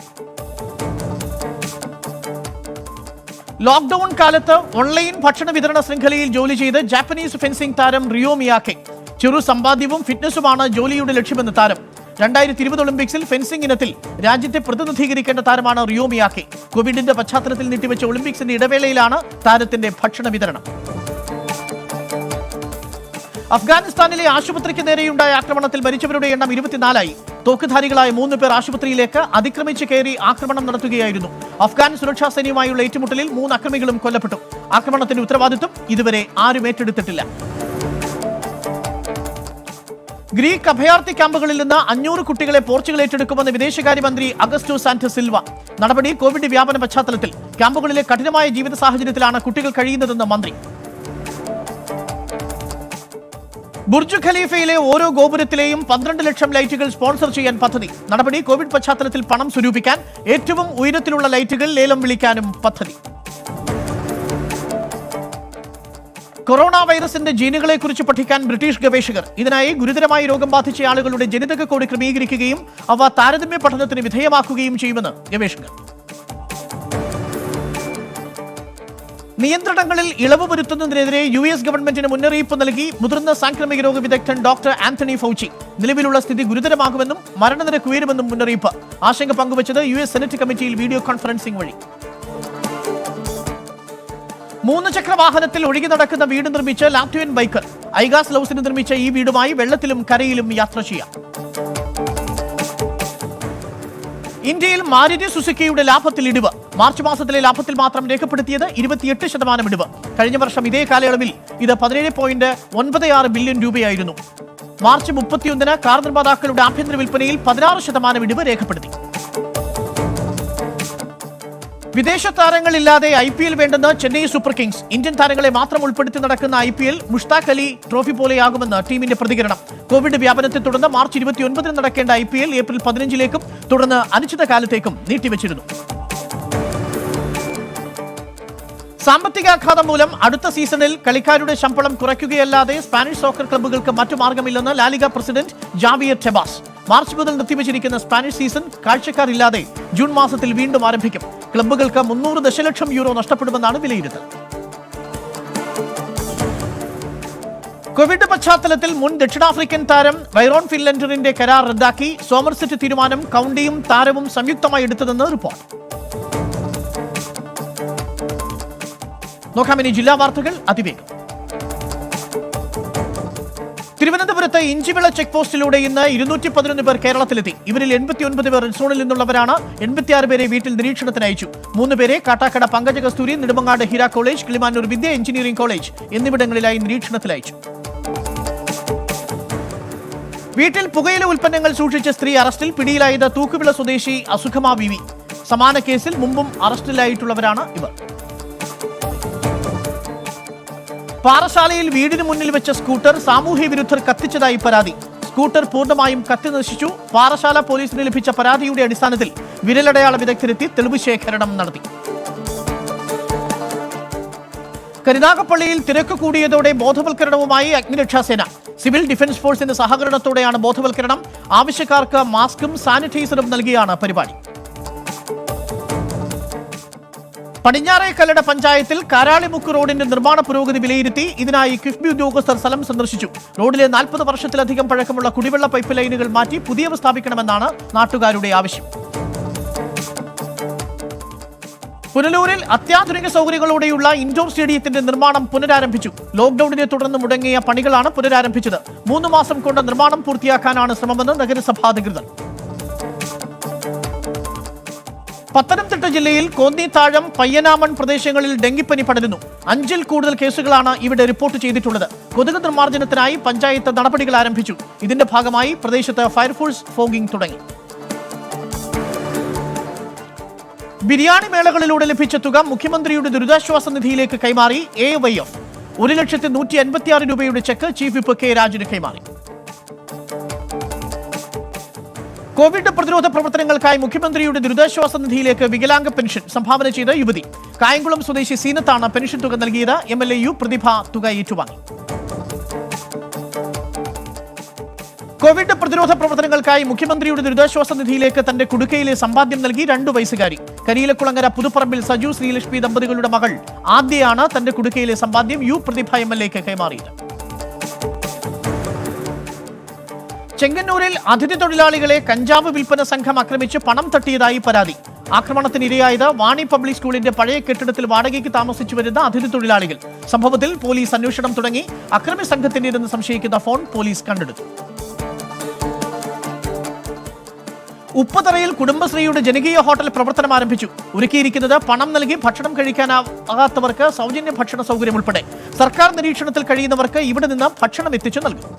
ലോക്ഡൌൺ കാലത്ത് ഓൺലൈൻ ഭക്ഷണ വിതരണ ശൃംഖലയിൽ ജോലി ചെയ്ത് ജാപ്പനീസ് ഫെൻസിംഗ് താരം റിയോ മിയാക്കെ. ചെറു സമ്പാദ്യവും ഫിറ്റ്നസുമാണ് ജോലിയുടെ ലക്ഷ്യമെന്ന് താരം. 2020 ഒളിമ്പിക്സിൽ ഫെൻസിംഗ് ഇനത്തിൽ രാജ്യത്തെ പ്രതിനിധീകരിക്കേണ്ട താരമാണ് റിയോ മിയാക്കെ. കോവിഡിന്റെ പശ്ചാത്തലത്തിൽ നീട്ടിവെച്ച ഒളിമ്പിക്സിന്റെ ഇടവേളയിലാണ് താരത്തിന്റെ ഭക്ഷണ വിതരണം. അഫ്ഗാനിസ്ഥാനിലെ ആശുപത്രിക്ക് നേരെയുണ്ടായ ആക്രമണത്തിൽ മരിച്ചവരുടെ എണ്ണം 24. തോക്കുധാരികളായ 3 പേർ ആശുപത്രിയിലേക്ക് അതിക്രമിച്ച് കയറി ആക്രമണം നടത്തുകയായിരുന്നു. അഫ്ഗാൻ സുരക്ഷാ സേനയുമായുള്ള ഏറ്റുമുട്ടലിൽ 3 അക്രമികളും കൊല്ലപ്പെട്ടു. ആക്രമണത്തിന്റെ ഉത്തരവാദിത്വം ഇതുവരെ ആരും ഏറ്റെടുത്തിട്ടില്ല. ഗ്രീക്ക് അഭയാർത്ഥി ക്യാമ്പുകളിൽ നിന്ന് 500 കുട്ടികളെ പോർച്ചുഗൽ ഏറ്റെടുക്കുമെന്ന് വിദേശകാര്യമന്ത്രി അഗസ്റ്റോ സാന്റോ സിൽവ. നടപടി കോവിഡ് വ്യാപന പശ്ചാത്തലത്തിൽ. ക്യാമ്പുകളിലെ കഠിനമായ ജീവിത സാഹചര്യത്തിലാണ് കുട്ടികൾ കഴിയുന്നതെന്ന് മന്ത്രി. ബുർജ് ഖലീഫയിലെ ഓരോ ഗോപുരത്തിലെയും 12 ലക്ഷം ലൈറ്റുകൾ സ്പോൺസർ ചെയ്യാൻ പദ്ധതി. നടപടി കോവിഡ് പശ്ചാത്തലത്തിൽ പണം സ്വരൂപിക്കാൻ. ഏറ്റവും ഉയരത്തിലുള്ള ലൈറ്റുകൾ ലേലം വിളിക്കാനും പദ്ധതി. കൊറോണ വൈറസിന്റെ ജീനുകളെ കുറിച്ച് പഠിക്കാൻ ബ്രിട്ടീഷ് ഗവേഷകർ. ഇതിനായി ഗുരുതരമായി രോഗം ബാധിച്ച ആളുകളുടെ ജനിതക കോഡ് ക്രമീകരിക്കുകയും അവ താരതമ്യ പഠനത്തിന് വിധേയമാക്കുകയും ചെയ്യുമെന്ന് ഗവേഷകർ. നിയന്ത്രണങ്ങളിൽ ഇളവ് വരുത്തുന്നതിനെതിരെ US ഗവൺമെന്റിന് മുന്നറിയിപ്പ് നൽകി മുതിർന്ന സാംക്രമിക രോഗ വിദഗ്ധൻ ഡോക്ടർ ആന്റണി ഫൗച്ചി. നിലവിലുള്ള സ്ഥിതി ഗുരുതരമാകുമെന്നും മരണനിരക്ക് ഉയരുമെന്നും മുന്നറിയിപ്പ്. ആശങ്ക പങ്കുവച്ചത് US സെനറ്റ് കമ്മിറ്റിയിൽ വീഡിയോ കോൺഫറൻസിംഗ് വഴി. 3 ചക്ര വാഹനത്തിൽ ഒഴുകി നടക്കുന്ന വീട് നിർമ്മിച്ച ലാറ്റ്വിയൻ ബൈക്കർ. ഐഗാസ് ലൗസിന് നിർമ്മിച്ച ഈ വീടുമായി വെള്ളത്തിലും കരയിലും യാത്ര ചെയ്യാം. ഇന്ത്യയിൽ മാരുതി സുസുക്കിയുടെ ലാഭത്തിൽ ഇടിവ്. മാർച്ച് മാസത്തിലെ ലാഭത്തിൽ മാത്രം രേഖപ്പെടുത്തിയത് 28% ഇടിവ്. കഴിഞ്ഞ വർഷം ഇതേ കാലയളവിൽ ഇത് 17.96 ബില്യൺ രൂപയായിരുന്നു. മാർച്ച് 31 കാർ നിർമ്മാതാക്കളുടെ ആഭ്യന്തര വിൽപ്പനയിൽ 16% ഇടിവ് രേഖപ്പെടുത്തി. വിദേശ താരങ്ങളില്ലാതെ IPL വേണ്ടെന്ന് ചെന്നൈ സൂപ്പർ കിങ്സ്. ഇന്ത്യൻ താരങ്ങളെ മാത്രം ഉൾപ്പെടുത്തി നടക്കുന്ന IPL മുഷ്താഖ് അലി ട്രോഫി പോലെയാകുമെന്ന് ടീമിന്റെ പ്രതികരണം. കോവിഡ് വ്യാപനത്തെ തുടർന്ന് മാർച്ച് 29 നടക്കേണ്ട IPL ഏപ്രിൽ 15 തുടർന്ന് അനിശ്ചിതകാലത്തേക്കും നീട്ടിവച്ചിരുന്നു. സാമ്പത്തികാഘാതം മൂലം അടുത്ത സീസണിൽ കളിക്കാരുടെ ശമ്പളം കുറയ്ക്കുകയല്ലാതെ സ്പാനിഷ് സോക്കർ ക്ലബ്ബുകൾക്ക് മറ്റു മാർഗമില്ലെന്ന് LaLiga president Javier Tebas. March മുതൽ നിർത്തിവച്ചിരിക്കുന്ന സ്പാനിഷ് സീസൺ കാഴ്ചക്കാരില്ലാതെ ജൂൺ മാസത്തിൽ വീണ്ടും ആരംഭിക്കും. ക്ലബ്ബുകൾക്ക് 300 ദശലക്ഷം യൂറോ നഷ്ടപ്പെടുമെന്നാണ് വിലയിരുത്തൽ. കോവിഡ് പശ്ചാത്തലത്തിൽ മുൻ ദക്ഷിണാഫ്രിക്കൻ താരം വൈറോൺ ഫിൻലൻഡറിന്റെ കരാർ റദ്ദാക്കി. സോമർസെറ്റ് തീരുമാനം കൗണ്ടിയും താരവും സംയുക്തമായി എടുത്തതെന്ന് റിപ്പോർട്ട്. നോക്കാം ഇനി ജില്ലാ വാർത്തകൾ അതിവേഗം. തിരുവനന്തപുരത്ത് ഇഞ്ചിവിള ചെക്ക് പോസ്റ്റിലൂടെ ഇന്ന് 211 പേർ കേരളത്തിലെത്തി. ഇവരിൽ 89 പേർ റെഡ് നിന്നുള്ളവരാണ്. 86 പേരെ വീട്ടിൽ നിരീക്ഷണത്തിന് അയച്ചു. 3 പേരെ കാട്ടാക്കട പങ്കജ കസ്തൂരി, നെടുമങ്ങാട് ഹിര കോളേജ്, കിളിമാനൂർ വിദ്യ എഞ്ചിനീയറിംഗ് കോളേജ് എന്നിവിടങ്ങളിലായി നിരീക്ഷണത്തിൽ അയച്ചു. വീട്ടിൽ പുകയില ഉൽപ്പന്നങ്ങൾ സൂക്ഷിച്ച സ്ത്രീ അറസ്റ്റിൽ. പിടിയിലായത് തൂക്കുവിള സ്വദേശി അസുഖമാ ബീവി. സമാന കേസിൽ മുമ്പും അറസ്റ്റിലായിട്ടുള്ളവരാണ് ഇവർ. പാറശാലയിൽ വീടിന് മുന്നിൽ വെച്ച സ്കൂട്ടർ സാമൂഹ്യ വിരുദ്ധർ കത്തിച്ചതായി പരാതി. സ്കൂട്ടർ പൂർണ്ണമായും കത്തി നശിച്ചു. പാറശാല പോലീസിന് ലഭിച്ച പരാതിയുടെ അടിസ്ഥാനത്തിൽ വിരലടയാള വിദഗ്ധരെത്തി തെളിവ് ശേഖരണം നടത്തി. കരുനാഗപ്പള്ളിയിൽ തിരക്ക് കൂടിയതോടെ ബോധവൽക്കരണവുമായി അഗ്നിരക്ഷാസേന. സിവിൽ ഡിഫൻസ് ഫോഴ്സിന്റെ സഹകരണത്തോടെയാണ് ബോധവൽക്കരണം. ആവശ്യക്കാർക്ക് മാസ്കും സാനിറ്റൈസറും നൽകിയാണ് പരിപാടി. പടിഞ്ഞാറേക്കല്ലട പഞ്ചായത്തിൽ കാരാളിമുക്ക് റോഡിന്റെ നിർമ്മാണ പുരോഗതി വിലയിരുത്തി. ഇതിനായി കിഫ്ബി ഉദ്യോഗസ്ഥർ സ്ഥലം സന്ദർശിച്ചു. റോഡിലെ 40 വർഷത്തിലധികം പഴക്കമുള്ള കുടിവെള്ള പൈപ്പ് ലൈനുകൾ മാറ്റി പുതിയവ സ്ഥാപിക്കണമെന്നാണ് നാട്ടുകാരുടെ ആവശ്യം. പുനലൂരിൽ അത്യാധുനിക സൗകര്യങ്ങളോടെയുള്ള ഇൻഡോർ സ്റ്റേഡിയത്തിന്റെ നിർമ്മാണം പുനരാരംഭിച്ചു. ലോക്ഡൌണിനെ തുടർന്ന് മുടങ്ങിയ പണികളാണ് പുനരാരംഭിച്ചത്. 3 മാസം കൊണ്ട് നിർമ്മാണം പൂർത്തിയാക്കാനാണ് ശ്രമമെന്ന് നഗരസഭാ അധികൃതർ. പത്തനംതിട്ട ജില്ലയിൽ കോന്നിത്താഴം, പയ്യനാമൺ പ്രദേശങ്ങളിൽ ഡെങ്കിപ്പനി പടരുന്നു. 5ൽ കൂടുതൽ കേസുകളാണ് ഇവിടെ റിപ്പോർട്ട് ചെയ്തിട്ടുള്ളത്. കൊതുക് നിർമ്മാർജ്ജനത്തിനായി പഞ്ചായത്ത് നടപടികൾ ആരംഭിച്ചു. ഇതിന്റെ ഭാഗമായി പ്രദേശത്ത് ഫയർഫോഴ്സ് ഫോഗിംഗ് തുടങ്ങി. ബിരിയാണി മേളകളിലൂടെ ലഭിച്ച തുക മുഖ്യമന്ത്രിയുടെ ദുരിതാശ്വാസ നിധിയിലേക്ക് കൈമാറി AYF. 1,156,000 രൂപയുടെ ചെക്ക് ചീഫ് വിപ്പ് കെ രാജന് കൈമാറി. കോവിഡ് പ്രതിരോധ പ്രവർത്തനങ്ങൾക്കായി മുഖ്യമന്ത്രിയുടെ ദുരിതാശ്വാസ നിധിയിലേക്ക് വികലാംഗ പെൻഷൻ സംഭാവന ചെയ്ത യുവതി. കായംകുളം സ്വദേശി സീനത്താണ് പെൻഷൻ തുക നൽകിയത്. MLA യു പ്രതിഭ തുക ഏറ്റുവാങ്ങി. കോവിഡ് പ്രതിരോധ പ്രവർത്തനങ്ങൾക്കായി മുഖ്യമന്ത്രിയുടെ ദുരിതാശ്വാസ നിധിയിലേക്ക് തന്റെ കുടുക്കയിലെ സമ്പാദ്യം നൽകി 2 വയസ്സുകാരി. കരിയിലക്കുളങ്ങര പുതുപ്പറമ്പിൽ സജു ശ്രീലക്ഷ്മി ദമ്പതികളുടെ മകൾ ആദ്യയാണ് തന്റെ കുടുക്കയിലെ സമ്പാദ്യം യു പ്രതിഭ MLAക്ക് കൈമാറിയത്. ചെങ്ങന്നൂരിൽ അതിഥി തൊഴിലാളികളെ കഞ്ചാവ് വിൽപ്പന സംഘം ആക്രമിച്ച് പണം തട്ടിയതായി പരാതി. ആക്രമണത്തിനിരയായത് വാണി പബ്ലിക് സ്കൂളിന്റെ പഴയ കെട്ടിടത്തിൽ വാടകയ്ക്ക് താമസിച്ചു വരുന്ന അതിഥി തൊഴിലാളികൾ. സംഭവത്തിൽ പോലീസ് അന്വേഷണം തുടങ്ങി. അക്രമി സംഘത്തിന്റേതെന്ന് സംശയിക്കുന്ന ഫോൺ പോലീസ് കണ്ടെടുത്തു. ഉപ്പുതറയിൽ കുടുംബശ്രീയുടെ ജനകീയ ഹോട്ടൽ പ്രവർത്തനം ആരംഭിച്ചു. ഒരുക്കിയിരിക്കുന്നത് പണം നൽകി ഭക്ഷണം കഴിക്കാനാകാത്തവർക്ക് സൗജന്യ ഭക്ഷണ സൗകര്യം ഉൾപ്പെടെ. സർക്കാർ നിരീക്ഷണത്തിൽ കഴിയുന്നവർക്ക് ഇവിടെ നിന്ന് ഭക്ഷണം എത്തിച്ചു നൽകും.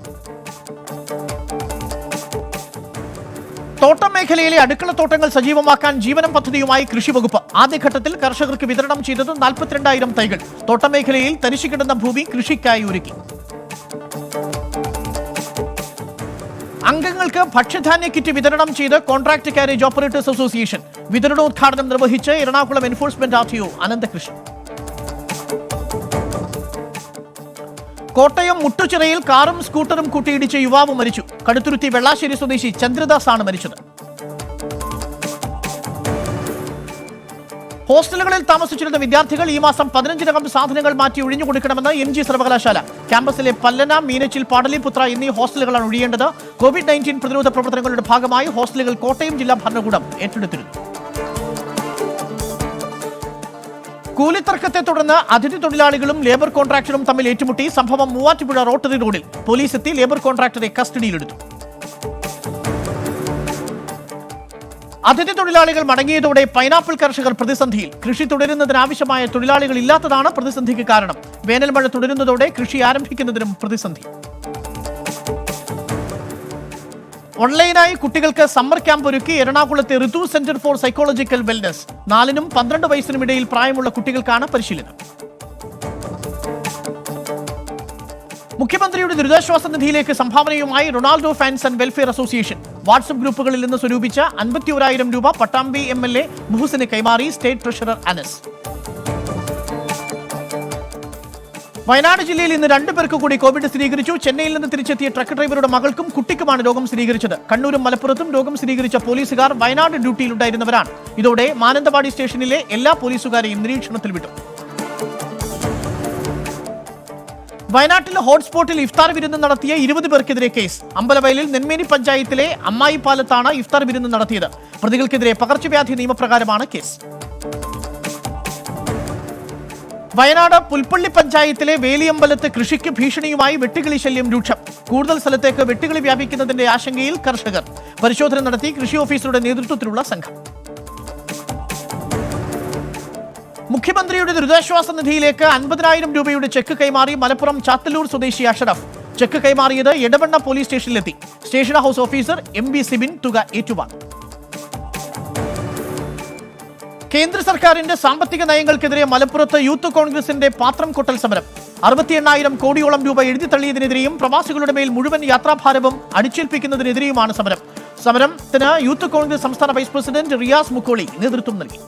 തോട്ടം മേഖലയിലെ അടുക്കളത്തോട്ടങ്ങൾ സജീവമാക്കാൻ ജീവനം പദ്ധതിയുമായി കൃഷിവകുപ്പ്. ആദ്യഘട്ടത്തിൽ കർഷകർക്ക് വിതരണം ചെയ്തത് 42,000 തൈകൾ. തോട്ടം മേഖലയിൽ തരിശു കിടന്ന ഭൂമി കൃഷിക്കായി ഒരുക്കി. അംഗങ്ങൾക്ക് ഭക്ഷ്യധാന്യ കിറ്റ് വിതരണം ചെയ്ത് കോൺട്രാക്ട് കാരേജ് ഓപ്പറേറ്റേഴ്സ് അസോസിയേഷൻ. വിതരണോദ്ഘാടനം നിർവഹിച്ച് എറണാകുളം എൻഫോഴ്സ്മെന്റ് RTO അനന്തകൃഷ്ണൻ. കോട്ടയം മുട്ടുചിറയിൽ കാറും സ്കൂട്ടറും കൂട്ടിയിടിച്ച് യുവാവ് മരിച്ചു. കടുത്തുരുത്തി വെള്ളാശ്ശേരി സ്വദേശി ചന്ദ്രദാസ് ആണ് മരിച്ചത്. ഹോസ്റ്റലുകളിൽ താമസിച്ചിരുന്ന വിദ്യാർത്ഥികൾ ഈ മാസം 15-നകം സാധനങ്ങൾ മാറ്റി ഒഴിഞ്ഞുകൊടുക്കണമെന്ന് MG സർവകലാശാല. ക്യാമ്പസിലെ പല്ലന, മീനച്ചിൽ, പാടലിപുത്ര എന്നീ ഹോസ്റ്റലുകളാണ് ഒഴിയേണ്ടത്. COVID-19 പ്രതിരോധ പ്രവർത്തനങ്ങളുടെ ഭാഗമായി ഹോസ്റ്റലുകൾ കോട്ടയം ജില്ലാ ഭരണകൂടം ഏറ്റെടുത്തിരുന്നു. കൂലിത്തർക്കത്തെ തുടർന്ന് അതിഥി തൊഴിലാളികളും ലേബർ കോൺട്രാക്ടറും തമ്മിൽ ഏറ്റുമുട്ടി. സംഭവം മൂവാറ്റുപുഴ റോട്ടറി റോഡിൽ. പോലീസ് എത്തി ലേബർ കോൺട്രാക്ടറെ കസ്റ്റഡിയിലെടുത്തു. അതിഥി തൊഴിലാളികൾ മടങ്ങിയതോടെ പൈനാപ്പിൾ കർഷകർ പ്രതിസന്ധിയിൽ. കൃഷി തുടരുന്നതിനാവശ്യമായ തൊഴിലാളികൾ ഇല്ലാത്തതാണ് പ്രതിസന്ധിക്ക് കാരണം. വേനൽ മഴ തുടരുന്നതോടെ കൃഷി ആരംഭിക്കുന്നതിനും പ്രതിസന്ധി. ഓൺലൈനായി കുട്ടികൾക്ക് സമ്മർ ക്യാമ്പ് ഒരുക്കി എറണാകുളത്തെ Rithu centre for psychological wellness. 4-നും 12 വയസ്സിനും ഇടയിൽ പ്രായമുള്ള കുട്ടികൾക്കാണ് പരിശീലനം. മുഖ്യമന്ത്രിയുടെ ദുരിതാശ്വാസ നിധിയിലേക്ക് സംഭാവനയുമായി Ronaldo fans and welfare association. WhatsApp ഗ്രൂപ്പുകളിൽ നിന്ന് സ്വരൂപിച്ച 51,000 രൂപ പട്ടാമ്പി MLA മുഹസിന് കൈമാറി സ്റ്റേറ്റ് ട്രഷറർ അനസ്. വയനാട് ജില്ലയിൽ ഇന്ന് 2 പേർക്ക് കൂടി കോവിഡ് സ്ഥിരീകരിച്ചു. ചെന്നൈയിൽ നിന്ന് തിരിച്ചെത്തിയ ട്രക്ക് ഡ്രൈവറുടെ മകൾക്കും കുട്ടിക്കുമാണ് രോഗം സ്ഥിരീകരിച്ചത്. കണ്ണൂരും മലപ്പുറത്തും രോഗം സ്ഥിരീകരിച്ച പോലീസുകാർ വയനാട് ഡ്യൂട്ടിയിലുണ്ടായിരുന്നവരാണ്. ഇതോടെ മാനന്തവാടി സ്റ്റേഷനിലെ എല്ലാ പോലീസുകാരെയും നിരീക്ഷണത്തിൽ വിട്ടു. വയനാട്ടിലെ ഹോട്ട്സ്പോട്ടിൽ ഇഫ്താർ വിരുന്ന് നടത്തിയ 20 പേർക്കെതിരെ കേസ്. അമ്പലവയലിൽ നെന്മേനി പഞ്ചായത്തിലെ അമ്മായിപ്പാലത്താണ് ഇഫ്താർ വിരുന്ന് നടത്തിയത്. പ്രതികൾക്കെതിരെ പകർച്ചവ്യാധി നിയമപ്രകാരമാണ് കേസ്. വയനാട് പുൽപ്പള്ളി പഞ്ചായത്തിലെ വേലിയമ്പലത്ത് കൃഷിക്ക് ഭീഷണിയുമായി വെട്ടുകിളി ശല്യം രൂക്ഷം. കൂടുതൽ സ്ഥലത്തേക്ക് വെട്ടുകിളി വ്യാപിക്കുന്നതിന്റെ ആശങ്കയിൽ കർഷകർ. പരിശോധന നടത്തി കൃഷി ഓഫീസറുടെ നേതൃത്വത്തിലുള്ള സംഘം. മുഖ്യമന്ത്രിയുടെ ദുരിതാശ്വാസ നിധിയിലേക്ക് 50,000 രൂപയുടെ ചെക്ക് കൈമാറി മലപ്പുറം ചാത്തല്ലൂർ സ്വദേശി അഷറഫ്. ചെക്ക് കൈമാറിയത് എടവണ്ണ പോലീസ് സ്റ്റേഷനിലെത്തി. Station house officer MB Sibin തുക ഏറ്റുവാങ്ങി. കേന്ദ്ര സർക്കാരിന്റെ സാമ്പത്തിക നയങ്ങൾക്കെതിരെ മലപ്പുറത്ത് യൂത്ത് കോൺഗ്രസിന്റെ പാത്രം കൊട്ടൽ സമരം. 68,000 കോടിയോളം രൂപ എഴുതി തള്ളിയതിനെതിരെയും പ്രവാസികളുടെ മേൽ മുഴുവൻ യാത്രാഭാരവും അടിച്ചേൽപ്പിക്കുന്നതിനെതിരെയുമാണ് സമരം. സമരത്തിന് യൂത്ത് കോൺഗ്രസ് സംസ്ഥാന വൈസ് പ്രസിഡന്റ് റിയാസ് മുക്കോളി നേതൃത്വം നൽകി.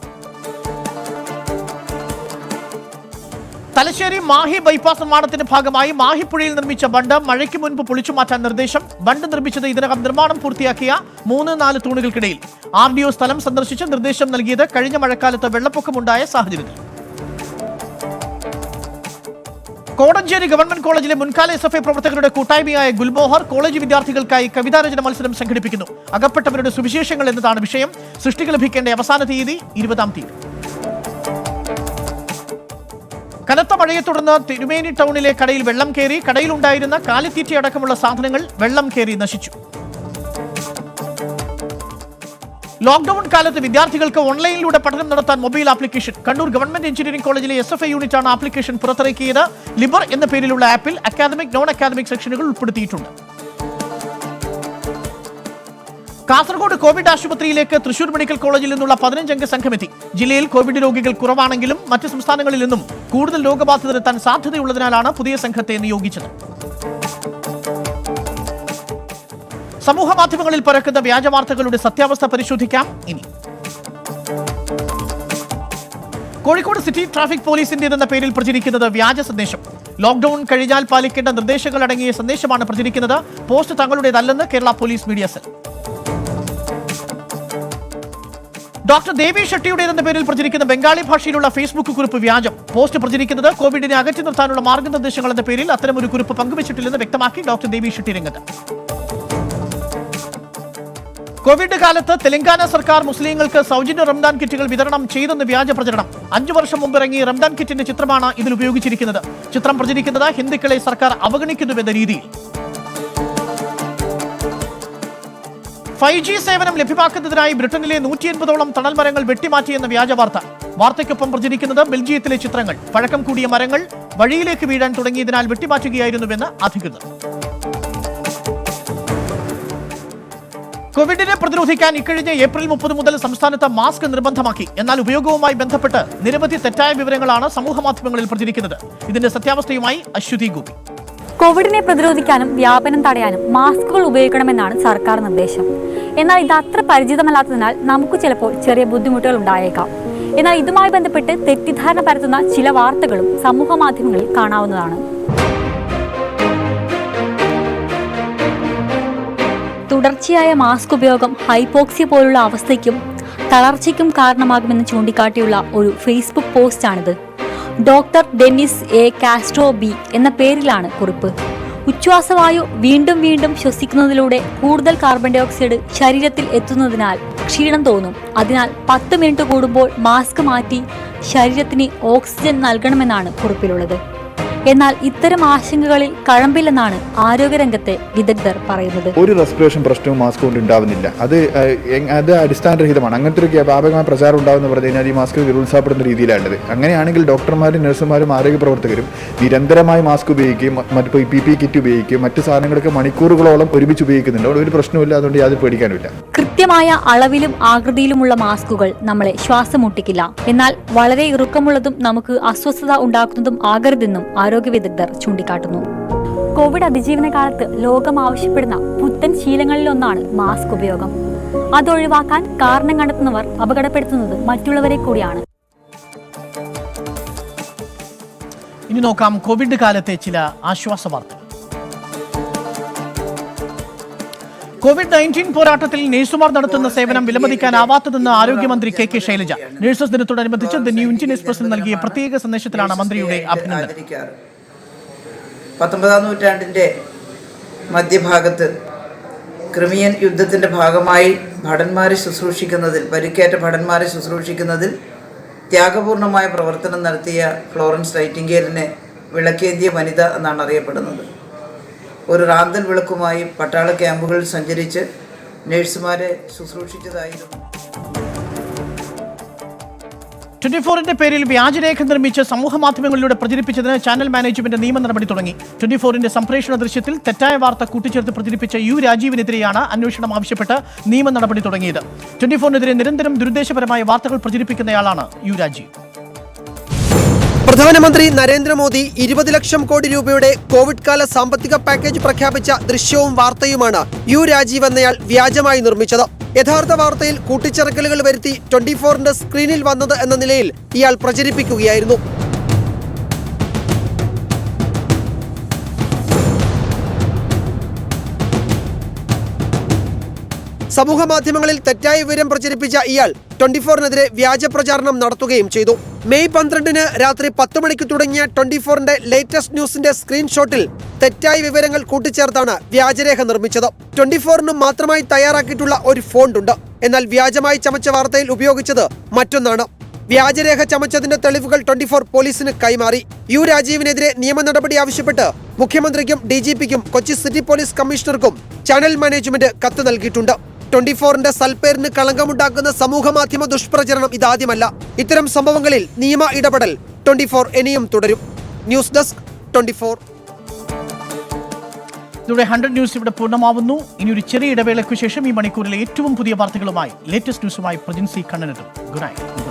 തലശ്ശേരി മാഹി ബൈപ്പാസ് നിർമ്മാണത്തിന്റെ ഭാഗമായി മാഹിപ്പുഴയിൽ നിർമ്മിച്ച ബണ്ട് മഴയ്ക്ക് മുൻപ് പൊളിച്ചു മാറ്റാൻ നിർദ്ദേശം. ബണ്ട് നിർമ്മിച്ചത് ഇതിനകം നിർമ്മാണം പൂർത്തിയാക്കിയ 3-4 തൂണുകൾക്കിടയിൽ. RDO സ്ഥലം സന്ദർശിച്ച് നിർദ്ദേശം നൽകിയത് കഴിഞ്ഞ മഴക്കാലത്ത് വെള്ളപ്പൊക്കമുണ്ടായ സാഹചര്യത്തിൽ. കോടഞ്ചേരി ഗവൺമെന്റ് കോളേജിലെ മുൻകാല SFI പ്രവർത്തകരുടെ കൂട്ടായ്മയായ ഗുൽമോഹർ കോളേജ് വിദ്യാർത്ഥികൾക്കായി കവിതാരചന മത്സരം സംഘടിപ്പിക്കുന്നു. അകപ്പെട്ടവരുടെ സുവിശേഷങ്ങൾ എന്നതാണ് വിഷയം. സൃഷ്ടിക്ക് ലഭിക്കേണ്ട അവസാന തീയതി 20-ാം തീയതി. കനത്ത മഴയെ തുടർന്ന് തിരുമേനി ടൗണിലെ കടയിൽ വെള്ളം കയറി. കടയിലുണ്ടായിരുന്ന കാലിത്തീറ്റ അടക്കമുള്ള സാധനങ്ങൾ വെള്ളം കയറി നശിച്ചു. ലോക്ഡൌൺ കാലത്ത് വിദ്യാർത്ഥികൾക്ക് ഓൺലൈനിലൂടെ പഠനം നടത്താൻ mobile application. Kannur government engineering കോളേജിലെ SFI യൂണിറ്റാണ് ആപ്ലിക്കേഷൻ പുറത്തിറക്കിയത്. ലിബർ എന്ന പേരിലുള്ള ആപ്പിൽ അക്കാദമിക് നോൺ അക്കാദമിക് സെക്ഷനുകൾ ഉൾപ്പെടുത്തിയിട്ടുണ്ട്. കാസർഗോഡ് കോവിഡ് ആശുപത്രിയിലേക്ക് തൃശൂർ മെഡിക്കൽ കോളേജിൽ നിന്നുള്ള 15-അംഗ സംഘമെത്തി. ജില്ലയിൽ കോവിഡ് രോഗികൾ കുറവാണെങ്കിലും മറ്റ് സംസ്ഥാനങ്ങളിൽ നിന്നും കൂടുതൽ രോഗബാധിതരെത്താൻ സാധ്യതയുള്ളതിനാലാണ് പുതിയ സംഘത്തെ നിയോഗിച്ചത്. സമൂഹ മാധ്യമങ്ങളിൽ പരക്കുന്ന വ്യാജവാർത്തകളുടെ സത്യാവസ്ഥ പരിശോധിക്കാം ഇനി. കോഴിക്കോട് സിറ്റി ട്രാഫിക് പോലീസിന്റേതെന്ന പേരിൽ പ്രചരിക്കുന്നത് വ്യാജ സന്ദേശം. ലോക്ഡൌൺ കഴിഞ്ഞാൽ പാലിക്കേണ്ട നിർദ്ദേശങ്ങൾ അടങ്ങിയ സന്ദേശമാണ് പ്രചരിക്കുന്നത്. പോസ്റ്റ് തങ്ങളുടേതല്ലെന്ന് Kerala police media cell. Doctor Devi ഷെട്ടിയുടേതെന്ന പേരിൽ പ്രചരിക്കുന്ന ബംഗാളി ഭാഷയിലുള്ള ഫേസ്ബുക്ക് കുറിപ്പ് വ്യാജം. പോസ്റ്റ് പ്രചരിക്കുന്നത് കോവിഡിനെ അകറ്റി നിർത്താനുള്ള മാർഗനിർദ്ദേശങ്ങൾ എന്ന പേരിൽ അത്തരമൊരു കുറിപ്പ് പങ്കുവച്ചിട്ടില്ലെന്ന് വ്യക്തമാക്കി ഡോക്ടർ ദേവി ഷെട്ടി രംഗത്ത്. കോവിഡ് കാലത്ത് തെലങ്കാന സർക്കാർ മുസ്ലിങ്ങൾക്ക് സൗജന്യ റംദാൻ കിറ്റുകൾ വിതരണം ചെയ്തെന്ന് വ്യാജ പ്രചരണം. 5 വർഷം മുമ്പ് ഇറങ്ങിയ റംദാൻ കിറ്റിന്റെ ചിത്രമാണ് ഇതിൽ ഉപയോഗിച്ചിരിക്കുന്നത്. ചിത്രം പ്രചരിക്കുന്നത് ഹിന്ദുക്കളെ സർക്കാർ അവഗണിക്കുന്നുവെന്ന രീതിയിൽ. 5G സേവനം ലഭ്യമാക്കുന്നതിനായി ബ്രിട്ടനിലെ 180ഓളം തണൽ മരങ്ങൾ വെട്ടിമാറ്റിയെന്ന വ്യാജ വാർത്ത. വാർത്തയ്ക്കൊപ്പം പ്രചരിക്കുന്നത് ബെൽജിയത്തിലെ ചിത്രങ്ങൾ. പഴക്കം കൂടിയ മരങ്ങൾ വഴിയിലേക്ക് വീഴാൻ തുടങ്ങിയതിനാൽ വെട്ടിമാറ്റുകയായിരുന്നുവെന്ന് അധികൃതർ. കോവിഡിനെ പ്രതിരോധിക്കാൻ ഇക്കഴിഞ്ഞ ഏപ്രിൽ 30 മുതൽ സംസ്ഥാനത്ത് മാസ്ക് നിർബന്ധമാക്കി. എന്നാൽ ഉപയോഗവുമായി ബന്ധപ്പെട്ട് നിരവധി തെറ്റായ വിവരങ്ങളാണ് സമൂഹമാധ്യമങ്ങളിൽ പ്രചരിക്കുന്നത്. ഇതിന്റെ സത്യാവസ്ഥയുമായി അശ്വതി ഗോപി. കോവിഡിനെ പ്രതിരോധിക്കാനും വ്യാപനം തടയാനും മാസ്കുകൾ ഉപയോഗിക്കണമെന്നാണ് സർക്കാർ നിർദ്ദേശം. എന്നാൽ ഇത് അത്ര പരിചിതമല്ലാത്തതിനാൽ നമുക്ക് ചിലപ്പോൾ ചെറിയ ബുദ്ധിമുട്ടുകൾ ഉണ്ടായേക്കാം. എന്നാൽ ഇതുമായി ബന്ധപ്പെട്ട് തെറ്റിദ്ധാരണ പരത്തുന്ന ചില വാർത്തകളും സമൂഹ മാധ്യമങ്ങളിൽ കാണാവുന്നതാണ്. തുടർച്ചയായ മാസ്ക് ഉപയോഗം ഹൈപ്പോക്സിയ പോലുള്ള അവസ്ഥയ്ക്കും തളർച്ചയ്ക്കും കാരണമാകുമെന്ന് ചൂണ്ടിക്കാട്ടിയുള്ള ഒരു ഫേസ്ബുക്ക് പോസ്റ്റാണിത്. Doctor Dennis A Castro B എന്ന പേരിലാണ് കുറിപ്പ്. ഉച്ഛ്വാസവായു വീണ്ടും വീണ്ടും ശ്വസിക്കുന്നതിലൂടെ കൂടുതൽ കാർബൺ ഡൈ ഓക്സൈഡ് ശരീരത്തിൽ എത്തുന്നതിനാൽ ക്ഷീണം തോന്നും. അതിനാൽ 10 മിനിറ്റ് കൂടുമ്പോൾ മാസ്ക് മാറ്റി ശരീരത്തിന് ഓക്സിജൻ നൽകണമെന്നാണ് കുറിപ്പിലുള്ളത്. എന്നാൽ ഇത്തരം ആശങ്കകളിൽ കഴമ്പില്ലെന്നാണ് ആരോഗ്യരംഗത്തെ വിദഗ്ധർ പറയുന്നത്. ഒരു റെസ്പിറേഷൻ പ്രശ്നവും മാസ്ക് കൊണ്ട് ഉണ്ടാവുന്നില്ല. അത് അടിസ്ഥാനരഹിതമാണ്. അങ്ങനത്തെ ഒരു വ്യാപകമായ പ്രചാരം ഉണ്ടാവുമെന്ന് പറഞ്ഞു കഴിഞ്ഞാൽ ഈ മാസ്ക് നിരുത്സാഹപ്പെടുന്ന രീതിയിലാണത്. അങ്ങനെയാണെങ്കിൽ ഡോക്ടർമാരും നഴ്സുമാരും ആരോഗ്യ പ്രവർത്തകരും നിരന്തരമായി മാസ്ക് ഉപയോഗിക്കുകയും മറ്റ് PPE കിറ്റ് ഉപയോഗിക്കുകയും മറ്റു സാധനങ്ങളൊക്കെ മണിക്കൂറുകളോളം ഒരുമിച്ച് ഉപയോഗിക്കുന്നുണ്ട്. ഒരു പ്രശ്നമില്ല, അതുകൊണ്ട് യാതൊരു പേടിക്കാനുമില്ല. കൃത്യമായ അളവിലും ആകൃതിയിലുമുള്ള മാസ്കുകൾ നമ്മളെ ശ്വാസം മുട്ടിക്കില്ല. എന്നാൽ വളരെ ഇറുക്കമുള്ളതും നമുക്ക് അസ്വസ്ഥത ഉണ്ടാക്കുന്നതും ആകരുതെന്നും ആരോഗ്യ വിദഗ്ധർ ചൂണ്ടിക്കാട്ടുന്നു. കോവിഡ് അതിജീവന കാലത്ത് ലോകം ആവശ്യപ്പെടുന്ന പുത്തൻ ശീലങ്ങളിലൊന്നാണ് മാസ്ക് ഉപയോഗം. അതൊഴിവാക്കാൻ കാരണം കണ്ടെത്തുന്നവർ അപകടപ്പെടുത്തുന്നത് മറ്റുള്ളവരെ കൂടിയാണ്. ഇനി നോക്കാം കോവിഡ് കാലത്തെ ചില ആശ്വാസ വാർത്തകൾ. കോവിഡ്-19 പോരാട്ടത്തിൽ നഴ്സുമാർ നടത്തുന്ന സേവനം വിലമതിക്കാനാവാത്തതെന്ന് ആരോഗ്യമന്ത്രി KK ശൈലജ. നഴ്സസ് ദിനത്തോടനുബന്ധിച്ച് ദ ന്യൂ ഇന്ത്യൻ എക്സ്പ്രസിന് നൽകിയ പ്രത്യേക സന്ദേശത്തിലാണ് മന്ത്രിയുടെ അഭിനന്ദനം. 19ാം നൂറ്റാണ്ടിന്റെ മധ്യഭാഗത്ത് ക്രിമിയൻ യുദ്ധത്തിന്റെ ഭാഗമായി പരിക്കേറ്റ ഭടന്മാരെ ശുശ്രൂഷിക്കുന്നതിൽ ത്യാഗപൂർണമായ പ്രവർത്തനം നടത്തിയ ഫ്ലോറൻസ് നൈറ്റിംഗേലിനെ വിളക്കേന്തിയ വനിത എന്നാണ് അറിയപ്പെടുന്നത്. ഒരു റാന്തൽ വിളക്കുമായി പട്ടാള ക്യാമ്പുകളിൽ സഞ്ചരിച്ച് നഴ്സുമാരെ ശുശ്രൂഷിച്ചതായിരുന്നു. 24-ന്റെ പേരിൽ വ്യാജരേഖ നിർമ്മിച്ച് സമൂഹ മാധ്യമങ്ങളിലൂടെ പ്രചരിപ്പിച്ചതിന് ചാനൽ മാനേജ്മെന്റ് നിയമ നടപടി തുടങ്ങി. 24-ന്റെ സംപ്രേഷണ ദൃശ്യത്തിൽ തെറ്റായ വാർത്ത കൂട്ടിച്ചേർത്ത് പ്രചരിപ്പിച്ച രാജീവിനെതിരെയാണ് അന്വേഷണം ആവശ്യപ്പെട്ട് നിയമ നടപടി തുടങ്ങിയത്. 24-നെതിരെ നിരന്തരം ദുരുദ്ദേശപരമായ വാർത്തകൾ പ്രചരിപ്പിക്കുന്നയാളാണ് രാജീവ്. പ്രധാനമന്ത്രി നരേന്ദ്രമോദി 20 ലക്ഷം കോടി രൂപയുടെ കോവിഡ് കാല സാമ്പത്തിക പാക്കേജ് പ്രഖ്യാപിച്ച ദൃശ്യവും വാർത്തയുമാണ് രാജീവ് എന്നയാൾ വ്യാജമായി നിർമ്മിച്ചത്. യഥാർത്ഥ വാർത്തയിൽ കൂട്ടിച്ചേർക്കലുകൾ വരുത്തി 24-ന്റെ സ്ക്രീനിൽ വന്നത് എന്ന നിലയിൽ ഇയാൾ പ്രചരിപ്പിക്കുകയായിരുന്നു. സമൂഹ മാധ്യമങ്ങളിൽ തെറ്റായ വിവരം പ്രചരിപ്പിച്ച ഇയാൾ 24-നെതിരെ വ്യാജ പ്രചാരണം നടത്തുകയും ചെയ്തു. മെയ് 12-ന് രാത്രി 10 മണിക്ക് തുടങ്ങിയ 24-ന്റെ ലേറ്റസ്റ്റ് ന്യൂസിന്റെ സ്ക്രീൻഷോട്ടിൽ തെറ്റായ വിവരങ്ങൾ കൂട്ടിച്ചേർത്താണ് വ്യാജരേഖ നിർമ്മിച്ചത്. 24-നും മാത്രമായി തയ്യാറാക്കിയിട്ടുള്ള ഒരു ഫോണ്ടുണ്ട്. എന്നാൽ വ്യാജമായി ചമച്ച വാർത്തയിൽ ഉപയോഗിച്ചത് മറ്റൊന്നാണ്. വ്യാജരേഖ ചമച്ചതിന്റെ തെളിവുകൾ 24 പോലീസിന് കൈമാറി. രാജീവിനെതിരെ നിയമ നടപടി ആവശ്യപ്പെട്ട് മുഖ്യമന്ത്രിക്കും DGPക്കും കൊച്ചി സിറ്റി പോലീസ് കമ്മീഷണർക്കും ചാനൽ മാനേജ്മെന്റ് കത്ത് നൽകിയിട്ടുണ്ട്. 24-ന്റെ സൽപ്പേരിന് കളങ്കമുണ്ടാക്കുന്ന സമൂഹ മാധ്യമ ദുഷ്പ്രചരണം ഇതാദ്യമല്ല. ഇത്തരം സംഭവങ്ങളിൽ നിയമ ഇടപെടൽ 24 ഇനിയും തുടരും. News desk 24. ഇതോടെ 100 ന്യൂസ് ഇവിടെ പൂർണ്ണമാവുന്നു. ഇനി ഒരു ചെറിയ ഇടവേളയ്ക്കു ശേഷം ഈ മണിക്കൂറിലെ ഏറ്റവും പുതിയ വാർത്തകളുമായി ലേറ്റസ്റ്റ് ന്യൂസുമായി പ്രജിൻസി കണ്ണനെത്തും. Good night.